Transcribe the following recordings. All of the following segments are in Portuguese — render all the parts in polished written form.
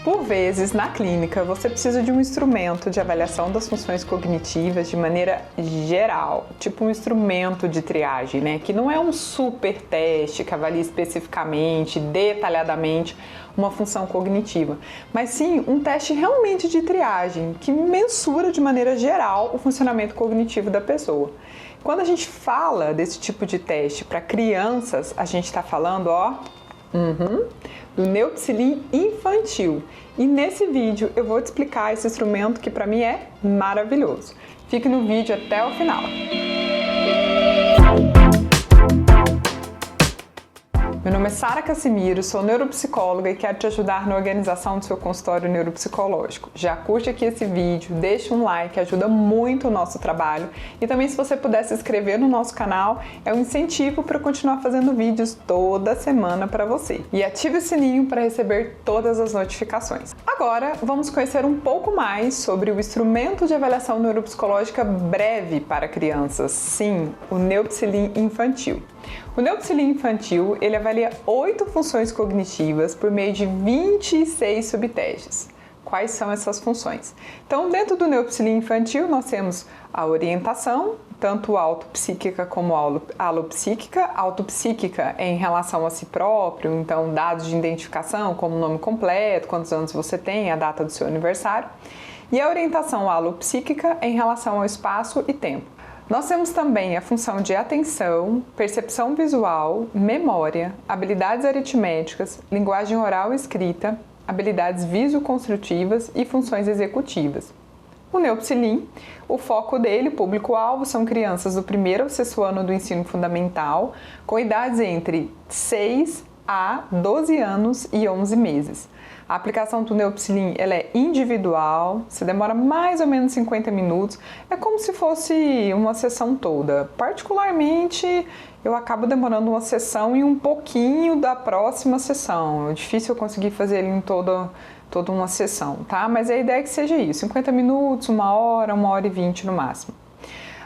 Por vezes, na clínica, você precisa de um instrumento de avaliação das funções cognitivas de maneira geral, tipo um instrumento de triagem, né? Que não é um super teste que avalia especificamente, detalhadamente, uma função cognitiva, mas sim um teste realmente de triagem, que mensura de maneira geral o funcionamento cognitivo da pessoa. Quando a gente fala desse tipo de teste para crianças, a gente está falando, do Neupsilin infantil. E nesse vídeo eu vou te explicar esse instrumento que para mim é maravilhoso. Fique no vídeo até o final. Meu nome é Sara Cassimiro, sou neuropsicóloga e quero te ajudar na organização do seu consultório neuropsicológico. Já curte aqui esse vídeo, deixa um like, ajuda muito o nosso trabalho. E também, se você puder se inscrever no nosso canal, é um incentivo para eu continuar fazendo vídeos toda semana para você. E ative o sininho para receber todas as notificações. Agora, vamos conhecer um pouco mais sobre o instrumento de avaliação neuropsicológica breve para crianças. Sim, o Neupsilin infantil. O Neupsilin infantil, ele avalia 8 funções cognitivas por meio de 26 subtestes. Quais são essas funções? Então, dentro do Neupsilin infantil, nós temos a orientação, tanto autopsíquica como alopsíquica. Autopsíquica é em relação a si próprio, então dados de identificação, como nome completo, quantos anos você tem, a data do seu aniversário. E a orientação alopsíquica é em relação ao espaço e tempo. Nós temos também a função de atenção, percepção visual, memória, habilidades aritméticas, linguagem oral e escrita, habilidades visoconstrutivas e funções executivas. O Neupsilin, o foco dele, o público-alvo, são crianças do 1º ao 6º ano do ensino fundamental, com idades entre 6 a 12 anos e 11 meses. A aplicação do Neupsilin, ela é individual, você demora mais ou menos 50 minutos, é como se fosse uma sessão toda. Particularmente, eu acabo demorando uma sessão e um pouquinho da próxima sessão. É difícil eu conseguir fazer ele em toda uma sessão, tá? Mas a ideia é que seja isso, 50 minutos, 1 hora, 1 hora e 20 no máximo.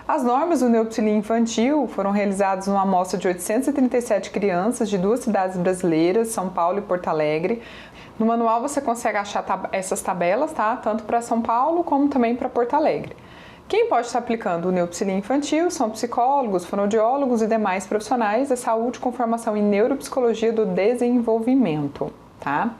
As normas do Neupsilin infantil foram realizadas numa amostra de 837 crianças de 2 cidades brasileiras, São Paulo e Porto Alegre. No manual você consegue achar essas tabelas, tá? Tanto para São Paulo como também para Porto Alegre. Quem pode estar aplicando o Neupsilin infantil são psicólogos, fonoaudiólogos e demais profissionais da saúde com formação em neuropsicologia do desenvolvimento, tá?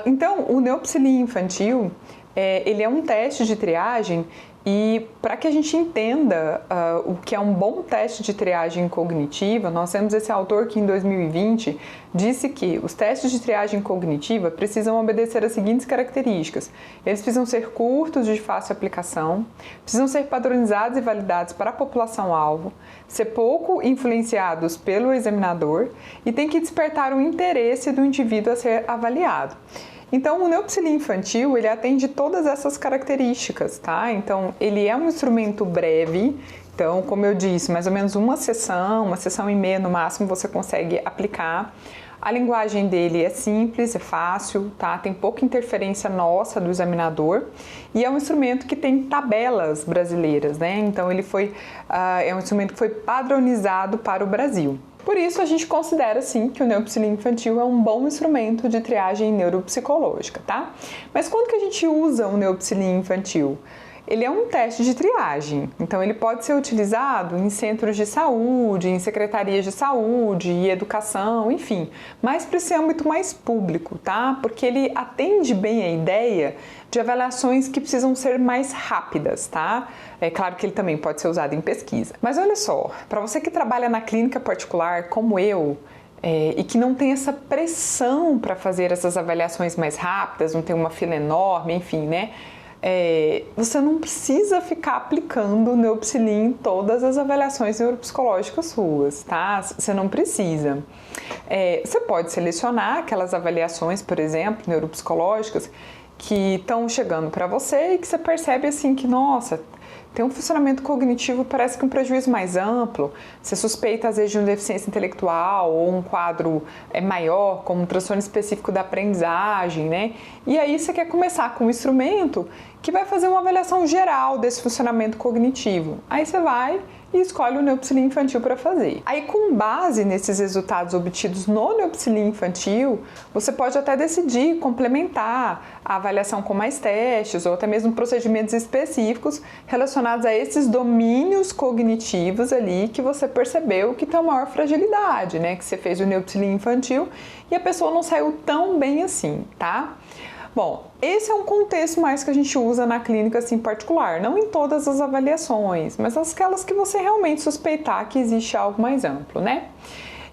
Então, o Neupsilin infantil, ele é um teste de triagem. E para que a gente entenda o que é um bom teste de triagem cognitiva, nós temos esse autor que em 2020 disse que os testes de triagem cognitiva precisam obedecer às seguintes características. Eles precisam ser curtos, de fácil aplicação, precisam ser padronizados e validados para a população-alvo, ser pouco influenciados pelo examinador e tem que despertar o interesse do indivíduo a ser avaliado. Então, o Neupsilin infantil, ele atende todas essas características, tá? Então, ele é um instrumento breve, então, como eu disse, mais ou menos uma sessão e meia no máximo você consegue aplicar. A linguagem dele é simples, é fácil, tá? Tem pouca interferência nossa do examinador e é um instrumento que tem tabelas brasileiras, né? Então, ele é um instrumento que foi padronizado para o Brasil. Por isso, a gente considera, sim, que o Neupsilin infantil é um bom instrumento de triagem neuropsicológica, tá? Mas quando que a gente usa o Neupsilin infantil? Ele é um teste de triagem, então ele pode ser utilizado em centros de saúde, em secretarias de saúde e educação, enfim, mas para esse âmbito mais público, tá? Porque ele atende bem a ideia de avaliações que precisam ser mais rápidas, tá? É claro que ele também pode ser usado em pesquisa. Mas olha só, para você que trabalha na clínica particular, como eu, e que não tem essa pressão para fazer essas avaliações mais rápidas, não tem uma fila enorme, enfim, né? Você não precisa ficar aplicando o Neupsilin em todas as avaliações neuropsicológicas suas, tá? Você não precisa. Você pode selecionar aquelas avaliações, por exemplo, neuropsicológicas, que estão chegando para você e que você percebe assim que, nossa, tem um funcionamento cognitivo, parece que um prejuízo mais amplo, você suspeita às vezes de uma deficiência intelectual ou um quadro maior, como um transtorno específico da aprendizagem, né? E aí você quer começar com um instrumento que vai fazer uma avaliação geral desse funcionamento cognitivo. Aí você vai e escolhe o neopsilia infantil para fazer. Aí, com base nesses resultados obtidos no neopsilia infantil, você pode até decidir complementar a avaliação com mais testes ou até mesmo procedimentos específicos relacionados a esses domínios cognitivos ali que você percebeu que tem maior fragilidade, né? Que você fez o neopsilia infantil e a pessoa não saiu tão bem assim, tá? Bom, esse é um contexto mais que a gente usa na clínica assim particular, não em todas as avaliações, mas aquelas que você realmente suspeitar que existe algo mais amplo, né?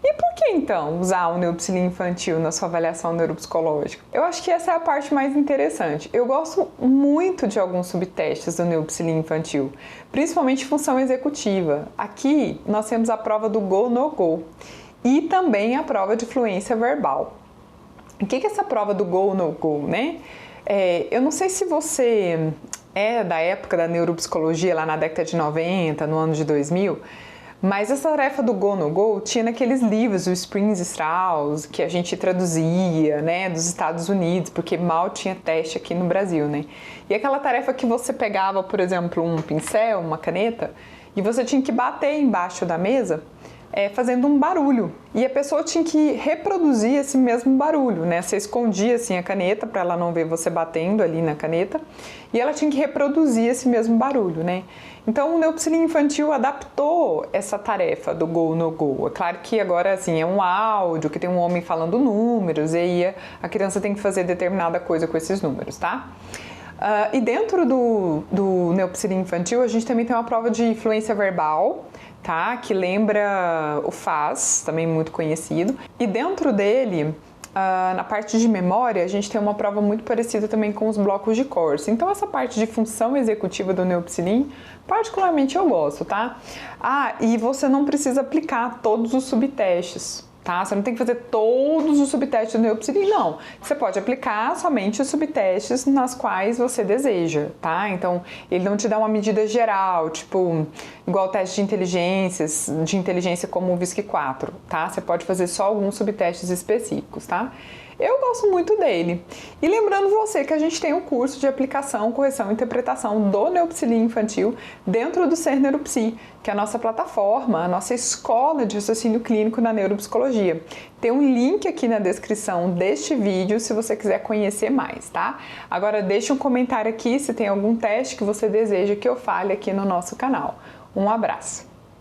E por que então usar o neopsilia infantil na sua avaliação neuropsicológica? Eu acho que essa é a parte mais interessante. Eu gosto muito de alguns subtestes do neopsilia infantil, principalmente função executiva. Aqui nós temos a prova do Go/No-Go e também a prova de fluência verbal. O que é essa prova do Go/No-Go, né? Eu não sei se você é da época da neuropsicologia, lá na década de 90, no ano de 2000, mas essa tarefa do Go/No-Go tinha naqueles livros, o Springs e Strauss, que a gente traduzia, né, dos Estados Unidos, porque mal tinha teste aqui no Brasil, né? E aquela tarefa que você pegava, por exemplo, um pincel, uma caneta, e você tinha que bater embaixo da mesa, fazendo um barulho, e a pessoa tinha que reproduzir esse mesmo barulho, né? Você escondia assim a caneta para ela não ver você batendo ali na caneta, e ela tinha que reproduzir esse mesmo barulho, né? Então o neopsilia infantil adaptou essa tarefa do Go/No-Go. É claro que agora assim é um áudio que tem um homem falando números, e aí a criança tem que fazer determinada coisa com esses números, tá? E dentro do neopsilia infantil a gente também tem uma prova de fluência verbal, tá? Que lembra o FAS, também muito conhecido. E dentro dele, na parte de memória, a gente tem uma prova muito parecida também com os blocos de Corsa. Então essa parte de função executiva do neopsilia, particularmente eu gosto, tá? E você não precisa aplicar todos os subtestes, tá? Você não tem que fazer todos os subtestes do neopsilia, não. Você pode aplicar somente os subtestes nas quais você deseja, tá? Então, ele não te dá uma medida geral, tipo, igual o teste de inteligência como o VISC-4, tá? Você pode fazer só alguns subtestes específicos, tá? Eu gosto muito dele. E lembrando você que a gente tem um curso de aplicação, correção e interpretação do neopsilia infantil dentro do Ser Neuropsi, que é a nossa plataforma, a nossa escola de raciocínio clínico na neuropsicologia. Tem um link aqui na descrição deste vídeo se você quiser conhecer mais, tá? Agora deixa um comentário aqui se tem algum teste que você deseja que eu fale aqui no nosso canal. Um abraço!